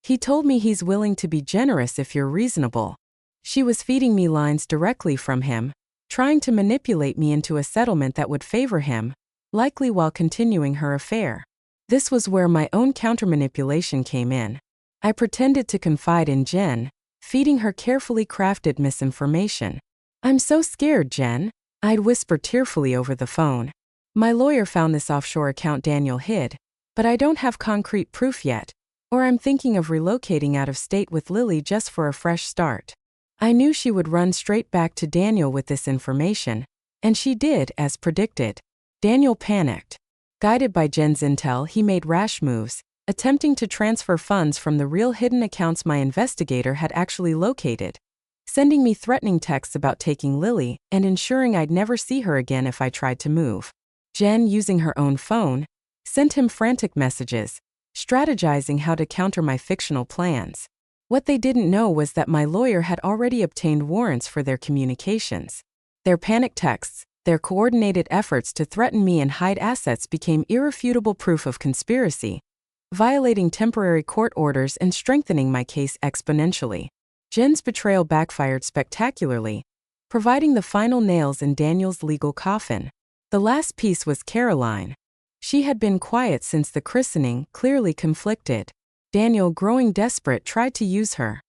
He told me he's willing to be generous if you're reasonable." She was feeding me lines directly from him, trying to manipulate me into a settlement that would favor him, likely while continuing her affair. This was where my own countermanipulation came in. I pretended to confide in Jen, feeding her carefully crafted misinformation. "I'm so scared, Jen," I'd whisper tearfully over the phone. "My lawyer found this offshore account Daniel hid, but I don't have concrete proof yet, or I'm thinking of relocating out of state with Lily just for a fresh start." I knew she would run straight back to Daniel with this information, and she did, as predicted. Daniel panicked. Guided by Jen's intel, he made rash moves, attempting to transfer funds from the real hidden accounts my investigator had actually located, sending me threatening texts about taking Lily and ensuring I'd never see her again if I tried to move. Jen, using her own phone, sent him frantic messages, strategizing how to counter my fictional plans. What they didn't know was that my lawyer had already obtained warrants for their communications. Their panic texts, their coordinated efforts to threaten me and hide assets became irrefutable proof of conspiracy, violating temporary court orders and strengthening my case exponentially. Jen's betrayal backfired spectacularly, providing the final nails in Daniel's legal coffin. The last piece was Caroline. She had been quiet since the christening, clearly conflicted. Daniel, growing desperate, tried to use her.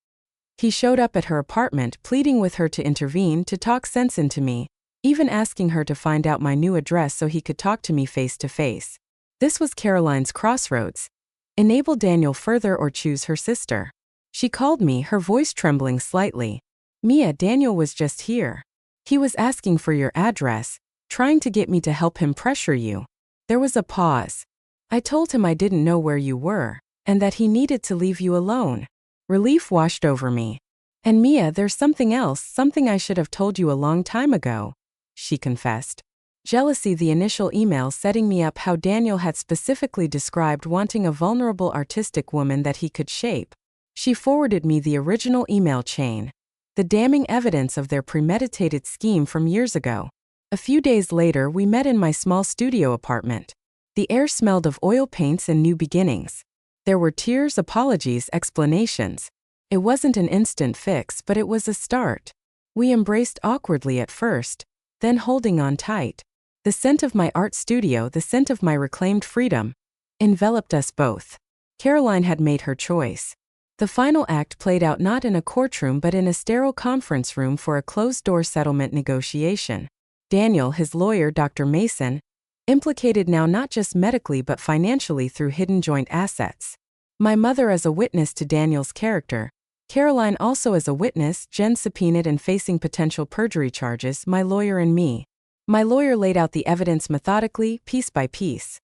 He showed up at her apartment, pleading with her to intervene, to talk sense into me, even asking her to find out my new address so he could talk to me face to face. This was Caroline's crossroads. Enable Daniel further or choose her sister. She called me, her voice trembling slightly. "Mia, Daniel was just here. He was asking for your address, trying to get me to help him pressure you." There was a pause. "I told him I didn't know where you were, and that he needed to leave you alone." Relief washed over me. "And Mia, there's something else, something I should have told you a long time ago," she confessed. Jealousy, the initial email setting me up how Daniel had specifically described wanting a vulnerable artistic woman that he could shape. She forwarded me the original email chain, the damning evidence of their premeditated scheme from years ago. A few days later, we met in my small studio apartment. The air smelled of oil paints and new beginnings. There were tears, apologies, explanations. It wasn't an instant fix, but it was a start. We embraced awkwardly at first, then holding on tight. The scent of my art studio, the scent of my reclaimed freedom, enveloped us both. Caroline had made her choice. The final act played out not in a courtroom but in a sterile conference room for a closed-door settlement negotiation. Daniel, his lawyer, Dr. Mason, implicated now not just medically but financially through hidden joint assets. My mother as a witness to Daniel's character, Caroline also as a witness, Jen subpoenaed and facing potential perjury charges, my lawyer and me. My lawyer laid out the evidence methodically, piece by piece.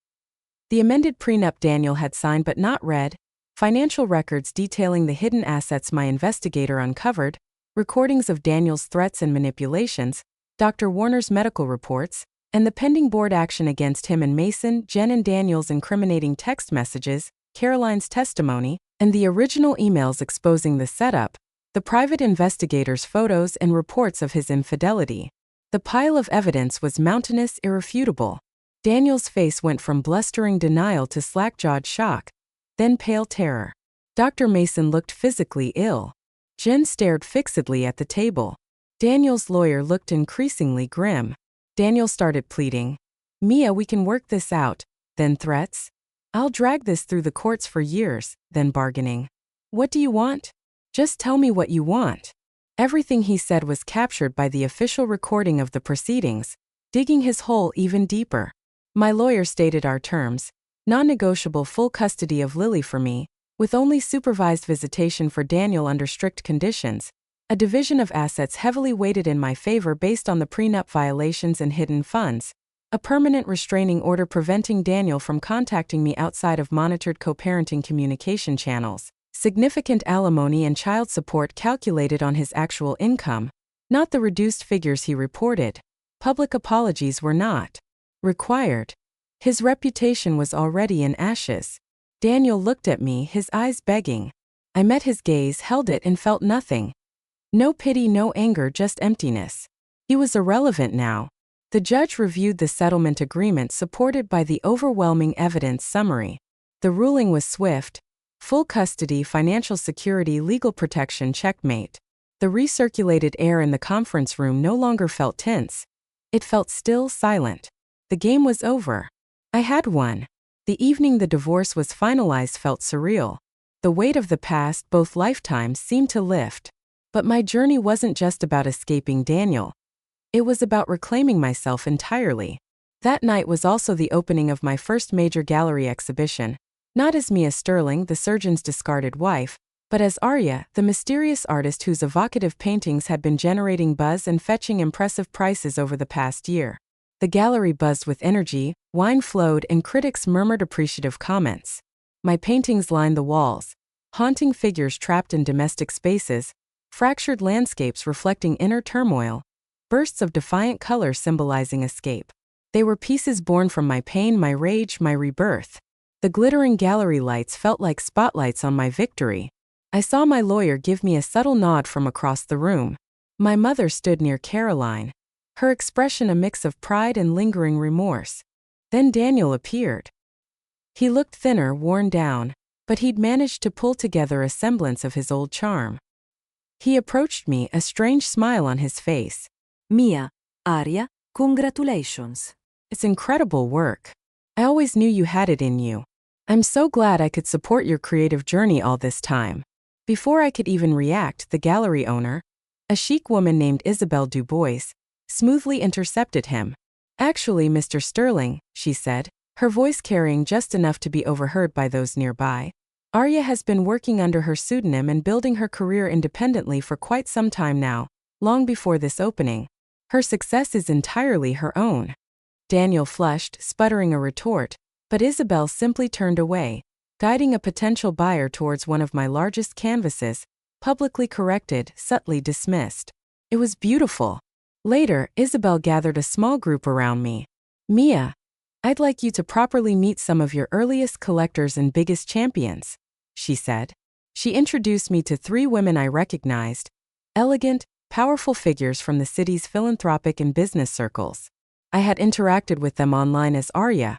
The amended prenup Daniel had signed but not read, financial records detailing the hidden assets my investigator uncovered, recordings of Daniel's threats and manipulations, Dr. Warner's medical reports, and the pending board action against him and Mason, Jen and Daniel's incriminating text messages, Caroline's testimony, and the original emails exposing the setup, the private investigator's photos and reports of his infidelity. The pile of evidence was mountainous, irrefutable. Daniel's face went from blustering denial to slack-jawed shock, then pale terror. Dr. Mason looked physically ill. Jen stared fixedly at the table. Daniel's lawyer looked increasingly grim. Daniel started pleading. Mia, we can work this out. Then threats. I'll drag this through the courts for years. Then bargaining. What do you want? Just tell me what you want. Everything he said was captured by the official recording of the proceedings, digging his hole even deeper. My lawyer stated our terms. Non-negotiable full custody of Lily for me, with only supervised visitation for Daniel under strict conditions. A division of assets heavily weighted in my favor based on the prenup violations and hidden funds. A permanent restraining order preventing Daniel from contacting me outside of monitored co-parenting communication channels. Significant alimony and child support calculated on his actual income, not the reduced figures he reported. Public apologies were not required. His reputation was already in ashes. Daniel looked at me, his eyes begging. I met his gaze, held it, and felt nothing. No pity, no anger, just emptiness. He was irrelevant now. The judge reviewed the settlement agreement supported by the overwhelming evidence summary. The ruling was swift. Full custody, financial security, legal protection, checkmate. The recirculated air in the conference room no longer felt tense. It felt still, silent. The game was over. I had won. The evening the divorce was finalized felt surreal. The weight of the past, both lifetimes, seemed to lift. But my journey wasn't just about escaping Daniel. It was about reclaiming myself entirely. That night was also the opening of my first major gallery exhibition. Not as Mia Sterling, the surgeon's discarded wife, but as Arya, the mysterious artist whose evocative paintings had been generating buzz and fetching impressive prices over the past year. The gallery buzzed with energy, wine flowed, and critics murmured appreciative comments. My paintings lined the walls, haunting figures trapped in domestic spaces, fractured landscapes reflecting inner turmoil, bursts of defiant color symbolizing escape. They were pieces born from my pain, my rage, my rebirth. The glittering gallery lights felt like spotlights on my victory. I saw my lawyer give me a subtle nod from across the room. My mother stood near Caroline, her expression a mix of pride and lingering remorse. Then Daniel appeared. He looked thinner, worn down, but he'd managed to pull together a semblance of his old charm. He approached me, a strange smile on his face. Mia, Arya, congratulations. It's incredible work. I always knew you had it in you. I'm so glad I could support your creative journey all this time. Before I could even react, the gallery owner, a chic woman named Isabelle Dubois, smoothly intercepted him. Actually, Mr. Sterling, she said, her voice carrying just enough to be overheard by those nearby. Arya has been working under her pseudonym and building her career independently for quite some time now, long before this opening. Her success is entirely her own. Daniel flushed, sputtering a retort, but Isabel simply turned away, guiding a potential buyer towards one of my largest canvases, publicly corrected, subtly dismissed. It was beautiful. Later, Isabel gathered a small group around me. Mia, I'd like you to properly meet some of your earliest collectors and biggest champions, she said. She introduced me to 3 women I recognized, elegant, powerful figures from the city's philanthropic and business circles. I had interacted with them online as Arya,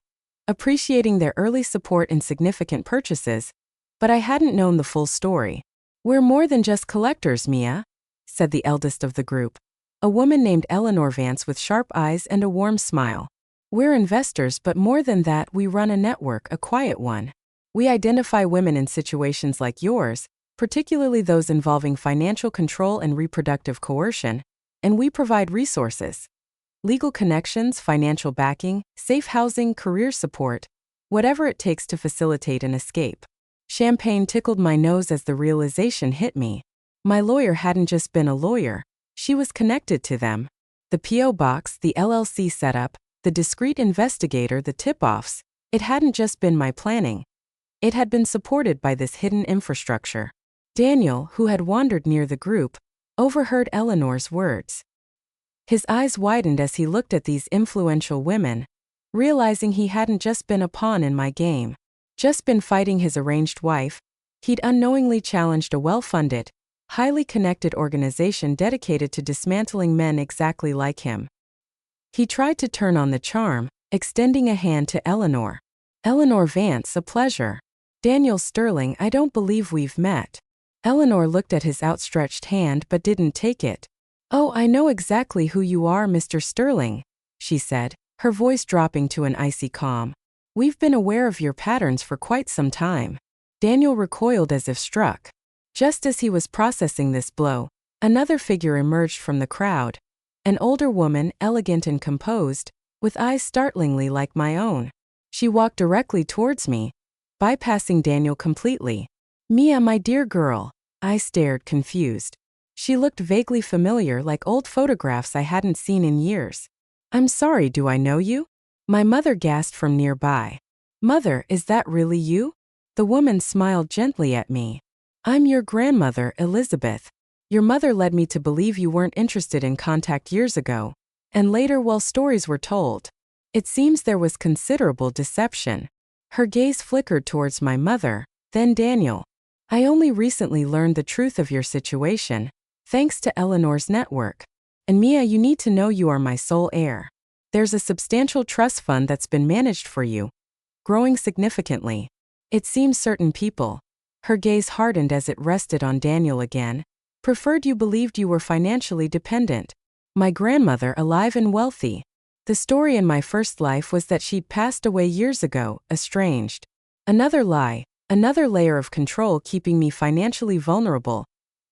appreciating their early support in significant purchases, but I hadn't known the full story. We're more than just collectors, Mia, said the eldest of the group, a woman named Eleanor Vance with sharp eyes and a warm smile. We're investors, but more than that, we run a network, a quiet one. We identify women in situations like yours, particularly those involving financial control and reproductive coercion, and we provide resources. Legal connections, financial backing, safe housing, career support, whatever it takes to facilitate an escape. Champagne tickled my nose as the realization hit me. My lawyer hadn't just been a lawyer, she was connected to them. The P.O. box, the LLC setup, the discreet investigator, the tip-offs. It hadn't just been my planning. It had been supported by this hidden infrastructure. Daniel, who had wandered near the group, overheard Eleanor's words. His eyes widened as he looked at these influential women, realizing he hadn't just been a pawn in my game, just been fighting his arranged wife. He'd unknowingly challenged a well-funded, highly connected organization dedicated to dismantling men exactly like him. He tried to turn on the charm, extending a hand to Eleanor. Eleanor Vance, a pleasure. Daniel Sterling, I don't believe we've met. Eleanor looked at his outstretched hand but didn't take it. Oh, I know exactly who you are, Mr. Sterling, she said, her voice dropping to an icy calm. We've been aware of your patterns for quite some time. Daniel recoiled as if struck. Just as he was processing this blow, another figure emerged from the crowd. An older woman, elegant and composed, with eyes startlingly like my own. She walked directly towards me, bypassing Daniel completely. Mia, my dear girl. I stared, confused. She looked vaguely familiar, like old photographs I hadn't seen in years. I'm sorry, do I know you? My mother gasped from nearby. Mother, is that really you? The woman smiled gently at me. I'm your grandmother, Elizabeth. Your mother led me to believe you weren't interested in contact years ago. And later, while stories were told, it seems there was considerable deception. Her gaze flickered towards my mother, then Daniel. I only recently learned the truth of your situation, thanks to Eleanor's network. And Mia, you need to know you are my sole heir. There's a substantial trust fund that's been managed for you, growing significantly. It seems certain people, her gaze hardened as it rested on Daniel again, preferred you believed you were financially dependent. My grandmother, alive and wealthy. The story in my first life was that she'd passed away years ago, estranged. Another lie, another layer of control keeping me financially vulnerable,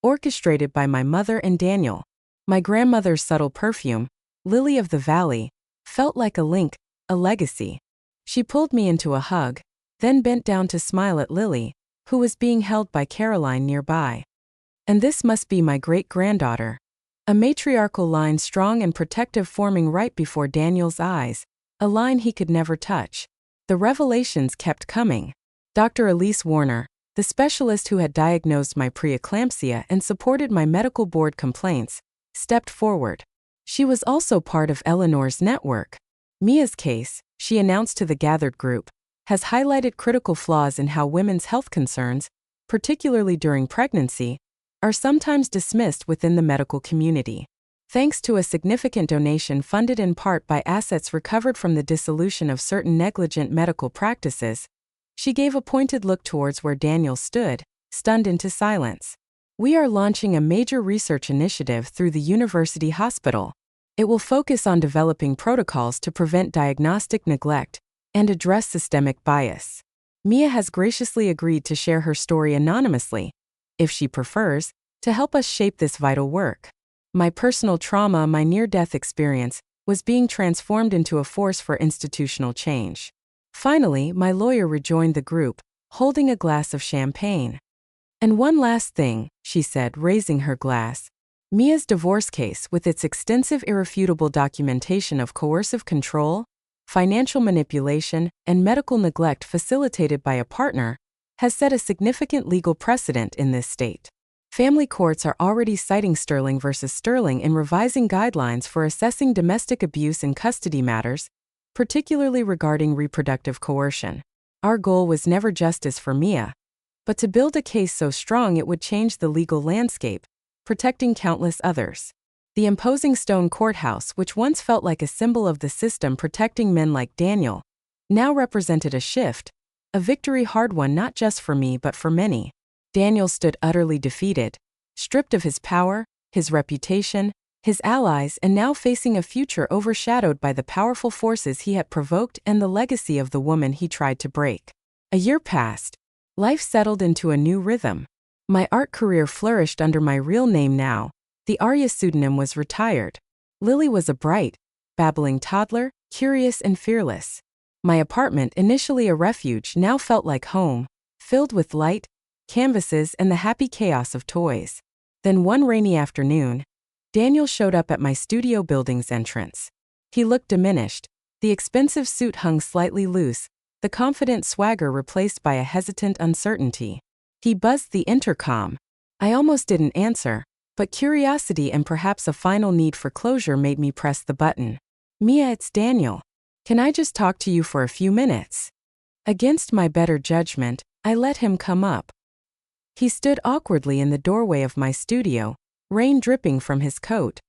orchestrated by my mother and Daniel. My grandmother's subtle perfume, lily of the valley, felt like a link, a legacy. She pulled me into a hug, then bent down to smile at Lily, who was being held by Caroline nearby. And this must be my great-granddaughter. A matriarchal line, strong and protective, forming right before Daniel's eyes, a line he could never touch. The revelations kept coming. Dr. Elise Warner, the specialist who had diagnosed my preeclampsia and supported my medical board complaints, stepped forward. She was also part of Eleanor's network. Mia's case, she announced to the gathered group, has highlighted critical flaws in how women's health concerns, particularly during pregnancy, are sometimes dismissed within the medical community. Thanks to a significant donation funded in part by assets recovered from the dissolution of certain negligent medical practices, she gave a pointed look towards where Daniel stood, stunned into silence. We are launching a major research initiative through the university hospital. It will focus on developing protocols to prevent diagnostic neglect and address systemic bias. Mia has graciously agreed to share her story anonymously, if she prefers, to help us shape this vital work. My personal trauma, my near-death experience, was being transformed into a force for institutional change. Finally, my lawyer rejoined the group, holding a glass of champagne. And one last thing, she said, raising her glass. Mia's divorce case, with its extensive irrefutable documentation of coercive control, financial manipulation, and medical neglect facilitated by a partner, has set a significant legal precedent in this state. Family courts are already citing Sterling versus Sterling in revising guidelines for assessing domestic abuse in custody matters, particularly regarding reproductive coercion. Our goal was never justice for Mia, but to build a case so strong it would change the legal landscape, protecting countless others. The imposing stone courthouse, which once felt like a symbol of the system protecting men like Daniel, now represented a shift, a victory hard won not just for me but for many. Daniel stood utterly defeated, stripped of his power, his reputation, his allies, and now facing a future overshadowed by the powerful forces he had provoked and the legacy of the woman he tried to break. A year passed. Life settled into a new rhythm. My art career flourished under my real name now. The Arya pseudonym was retired. Lily was a bright, babbling toddler, curious and fearless. My apartment, initially a refuge, now felt like home, filled with light, canvases, and the happy chaos of toys. Then one rainy afternoon, Daniel showed up at my studio building's entrance. He looked diminished. The expensive suit hung slightly loose, the confident swagger replaced by a hesitant uncertainty. He buzzed the intercom. I almost didn't answer, but curiosity and perhaps a final need for closure made me press the button. Mia, it's Daniel. Can I just talk to you for a few minutes? Against my better judgment, I let him come up. He stood awkwardly in the doorway of my studio, rain dripping from his coat.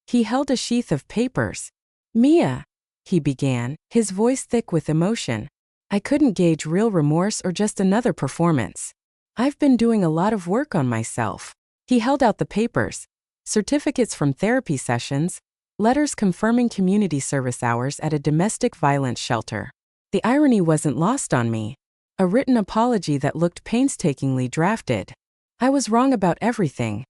He held a sheath of papers. Mia, he began, his voice thick with emotion. I couldn't gauge real remorse or just another performance. I've been doing a lot of work on myself. He held out the papers, certificates from therapy sessions, letters confirming community service hours at a domestic violence shelter. The irony wasn't lost on me. A written apology that looked painstakingly drafted. I was wrong about everything.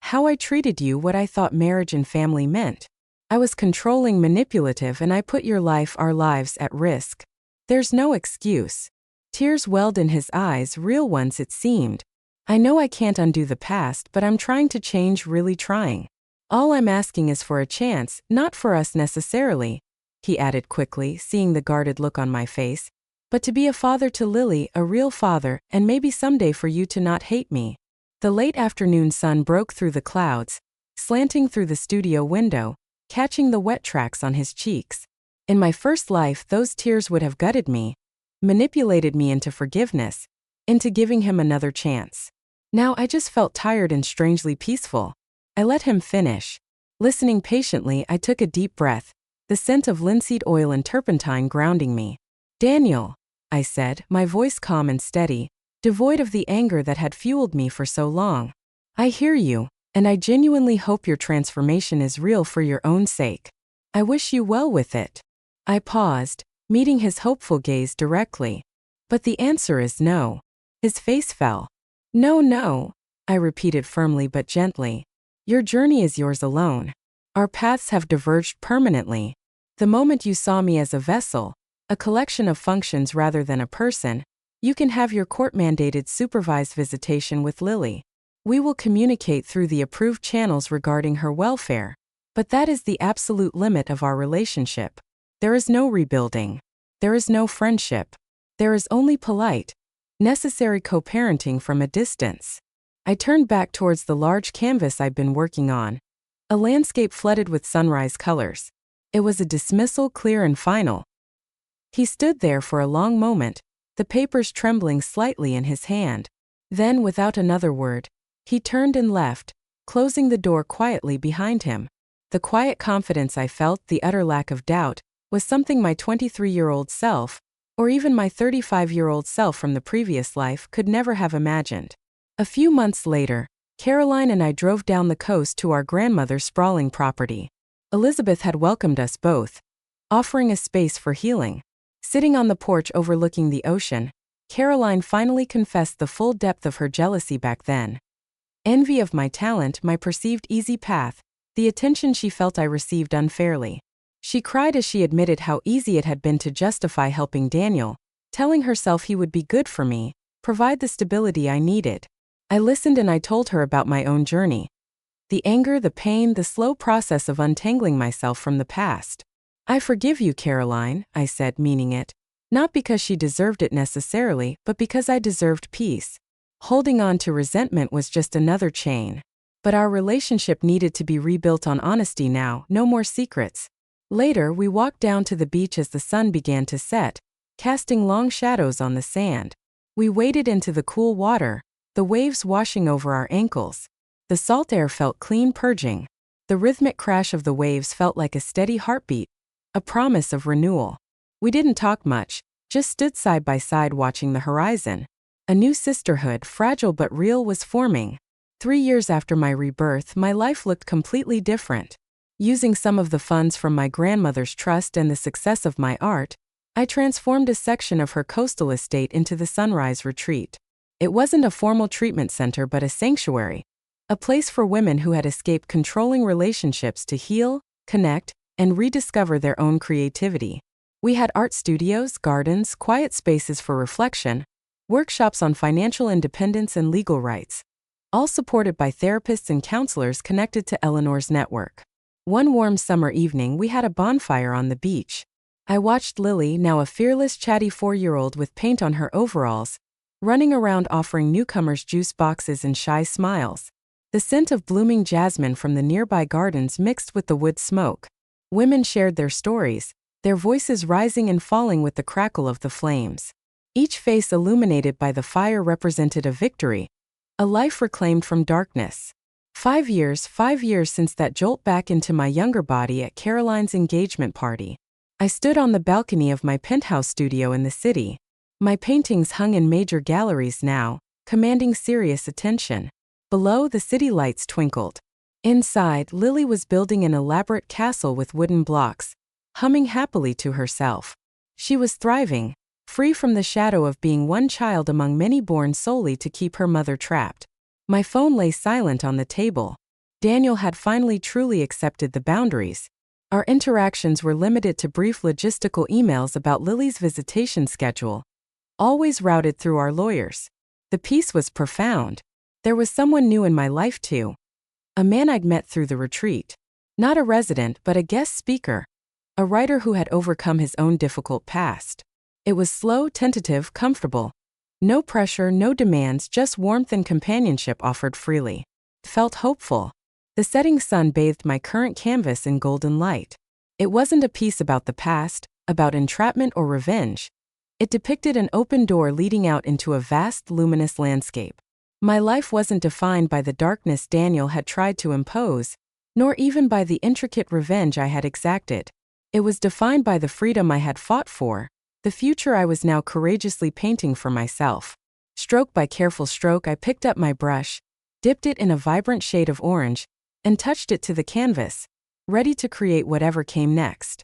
How I treated you, what I thought marriage and family meant. I was controlling, manipulative, and I put your life, our lives, at risk. There's no excuse. Tears welled in his eyes, real ones it seemed. I know I can't undo the past, but I'm trying to change, really trying. All I'm asking is for a chance, not for us necessarily, he added quickly, seeing the guarded look on my face, but to be a father to Lily, a real father, and maybe someday for you to not hate me. The late afternoon sun broke through the clouds, slanting through the studio window, catching the wet tracks on his cheeks. In my first life, those tears would have gutted me, manipulated me into forgiveness, into giving him another chance. Now I just felt tired and strangely peaceful. I let him finish. Listening patiently, I took a deep breath, the scent of linseed oil and turpentine grounding me. Daniel, I said, my voice calm and steady, devoid of the anger that had fueled me for so long. I hear you, and I genuinely hope your transformation is real for your own sake. I wish you well with it. I paused, meeting his hopeful gaze directly. But the answer is no. His face fell. No, I repeated firmly but gently. Your journey is yours alone. Our paths have diverged permanently. The moment you saw me as a vessel, a collection of functions rather than a person, you can have your court-mandated supervised visitation with Lily. We will communicate through the approved channels regarding her welfare. But that is the absolute limit of our relationship. There is no rebuilding. There is no friendship. There is only polite, necessary co-parenting from a distance. I turned back towards the large canvas I'd been working on. A landscape flooded with sunrise colors. It was a dismissal, clear and final. He stood there for a long moment, the papers trembling slightly in his hand. Then, without another word, he turned and left, closing the door quietly behind him. The quiet confidence I felt, the utter lack of doubt, was something my 23-year-old self, or even my 35-year-old self from the previous life, could never have imagined. A few months later, Caroline and I drove down the coast to our grandmother's sprawling property. Elizabeth had welcomed us both, offering a space for healing. Sitting on the porch overlooking the ocean, Caroline finally confessed the full depth of her jealousy back then. Envy of my talent, my perceived easy path, the attention she felt I received unfairly. She cried as she admitted how easy it had been to justify helping Daniel, telling herself he would be good for me, provide the stability I needed. I listened and I told her about my own journey. The anger, the pain, the slow process of untangling myself from the past. I forgive you, Caroline, I said, meaning it. Not because she deserved it necessarily, but because I deserved peace. Holding on to resentment was just another chain. But our relationship needed to be rebuilt on honesty now, no more secrets. Later, we walked down to the beach as the sun began to set, casting long shadows on the sand. We waded into the cool water, the waves washing over our ankles. The salt air felt clean, purging. The rhythmic crash of the waves felt like a steady heartbeat, a promise of renewal. We didn't talk much, just stood side by side watching the horizon. A new sisterhood, fragile but real, was forming. 3 years after my rebirth, my life looked completely different. Using some of the funds from my grandmother's trust and the success of my art, I transformed a section of her coastal estate into the Sunrise Retreat. It wasn't a formal treatment center but a sanctuary, a place for women who had escaped controlling relationships to heal, connect, and rediscover their own creativity. We had art studios, gardens, quiet spaces for reflection, workshops on financial independence and legal rights, all supported by therapists and counselors connected to Eleanor's network. One warm summer evening, we had a bonfire on the beach. I watched Lily, now a fearless, chatty 4-year-old with paint on her overalls, running around offering newcomers juice boxes and shy smiles. The scent of blooming jasmine from the nearby gardens mixed with the wood smoke. Women shared their stories, their voices rising and falling with the crackle of the flames. Each face illuminated by the fire represented a victory, a life reclaimed from darkness. 5 years since that jolt back into my younger body at Caroline's engagement party. I stood on the balcony of my penthouse studio in the city. My paintings hung in major galleries now, commanding serious attention. Below, the city lights twinkled. Inside, Lily was building an elaborate castle with wooden blocks, humming happily to herself. She was thriving, free from the shadow of being one child among many born solely to keep her mother trapped. My phone lay silent on the table. Daniel had finally truly accepted the boundaries. Our interactions were limited to brief logistical emails about Lily's visitation schedule, always routed through our lawyers. The peace was profound. There was someone new in my life too. A man I'd met through the retreat. Not a resident, but a guest speaker. A writer who had overcome his own difficult past. It was slow, tentative, comfortable. No pressure, no demands, just warmth and companionship offered freely. Felt hopeful. The setting sun bathed my current canvas in golden light. It wasn't a piece about the past, about entrapment or revenge. It depicted an open door leading out into a vast, luminous landscape. My life wasn't defined by the darkness Daniel had tried to impose, nor even by the intricate revenge I had exacted. It was defined by the freedom I had fought for, the future I was now courageously painting for myself. Stroke by careful stroke, I picked up my brush, dipped it in a vibrant shade of orange, and touched it to the canvas, ready to create whatever came next.